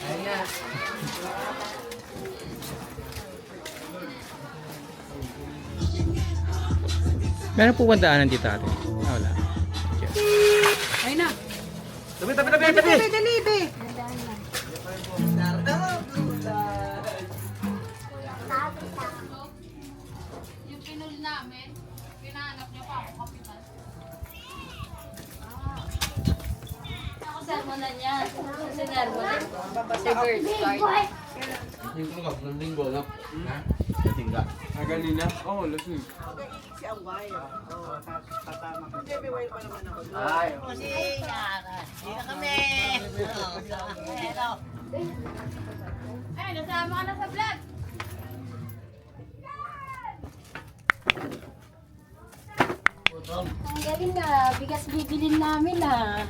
Ayan. Meron po bang daanan dito ate? Ah, wala. Ay na. Tabi, tabi, tabi, tabi! Dali, be. Yung pinul namin, pinahanap niyo pa ako kapitan. Ako sermonan yan. Kasi sermonan. Si Bird Card. Yung tulog ng linggo, no? Ha? Tingga. Ah, ganina? Oo, lasing. Si Away. Oo, tatama ko. Hindi, may wire pa naman ako. Ay. Kasi, hindi na kami. Hello. Ay, nasama ka na sa vlog. Ang galing na, bigas bibilin namin ah.